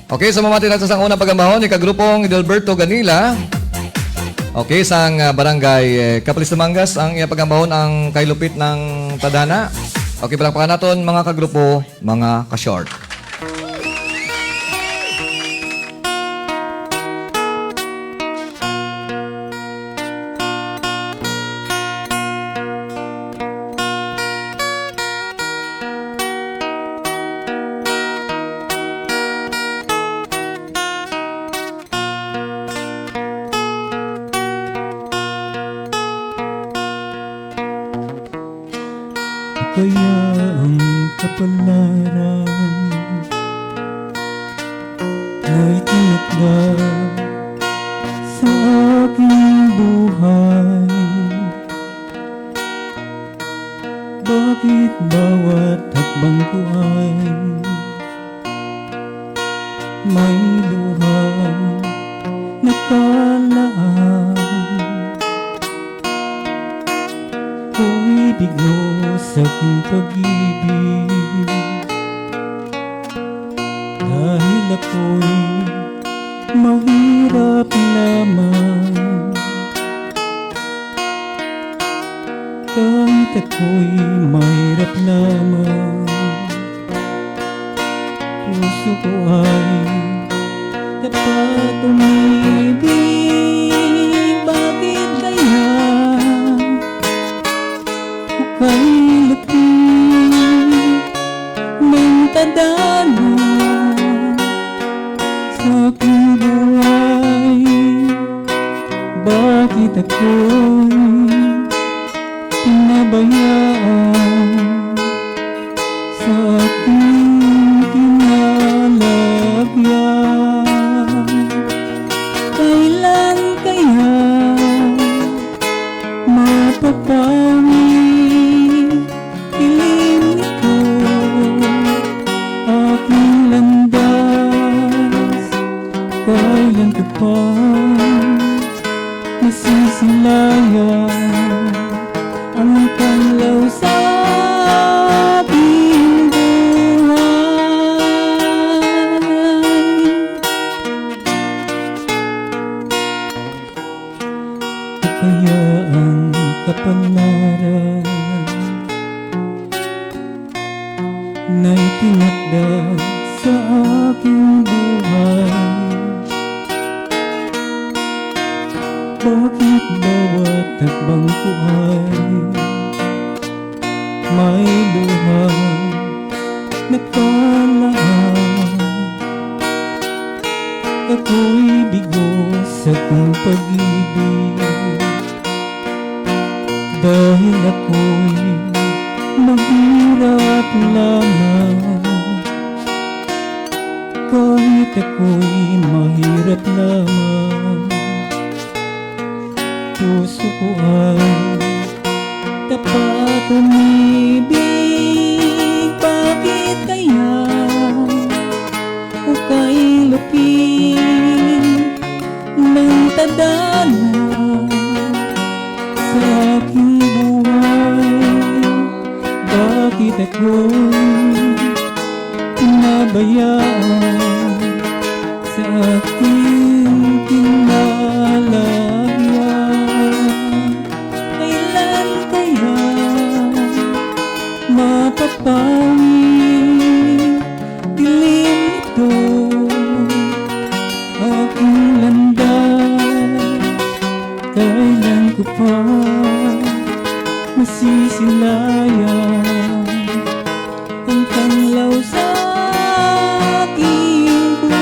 Okay, so mamati natin sa unang pagambahon ni kagrupong Idalberto Ganila. Okay, sang barangay Capilis de Mangas ang pagambahon ang kailupit ng Tadhana. Okay, palakpakan natin mga kagrupo, mga ka-short. Kaya ang kapalaran ay tinakda sa aking buhay. Bakit bawat hakbang ko ay may luhang nakalaan? Ko'y biglo sa aking pag-ibig, dahil ako'y mahirap lamang. Kahit ako'y mahirap lamang, puso ko ay dapat umibig. Bakit kaya kay lapit ng Tadhana sa aking buhay? Bakit ako'y pinabayaan sa aking kinalagyan? Kailan kaya mapapawi kailan ka pa masisilayan ang kalaw sa aking buhay? Kaya ang kapalaran na itinakda sa aking buhay. Bakit bawat hakbang ko ay may luhang nakalaan? Ako'y bigo sa aking pag-ibig, dahil ako'y mahirap lamang. Kahit ako'y mahirap lamang, puso ko ay dapat umibig. Bakit kaya o kay lapit ng Tadhana sa aking buhay? Bakit ako'y pinabayaan sa aking kinalagyan? Kailan kaya mapapawi dilim nito aking landas? Kailan ko pa masisilayan ang kalaw sa aking buhay?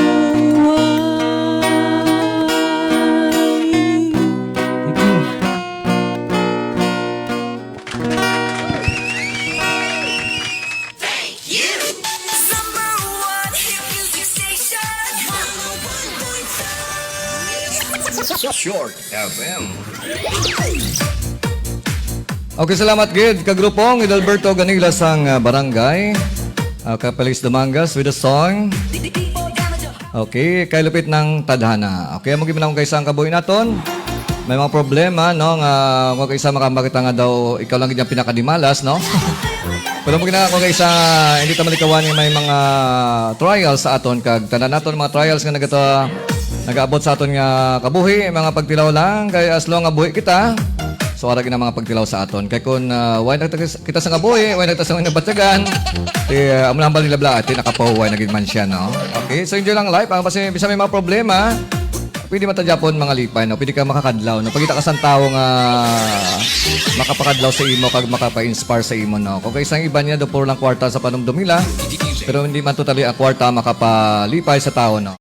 Thank you. Short FM. Okay, salamat gid kagrupong Idalberto Ganila sang barangay Capilis de Mangas with a song. Okay, kailupit ng Tadhana. Okay, mo giminang kay sang kabuhi naton. May mga problema no nga kung kaysa makamagita nga daw ikaw lang gid ang pinakadimalas no. Pero mo ginako kay sa hindi ta malikawan may mga trials sa aton kag tanan naton mga trials nga nagaabot sa aton nga kabuhi, mga pagtilaw lang kay as long nga buhi kita. So ara gina mga pagtilaw sa aton kay kun why kita sa kabuhi, why nagta sa nabatyagan. Amo lang bali labla ati nakapahuway naging man siya no. Okay, so enjoy lang life. Ang kasi bisa may mga problema. Pwede matajapon mga lipay, no? Pwede ka makakadlaw, no? Pagkita ka sa tao nga makapakadlaw sa imo, kag makapa-inspire sa imo, no? Kung isang iba niya, do puro lang kwarta sa panumdum nila, pero hindi man totally ang kwarta makapalipay sa tao, no?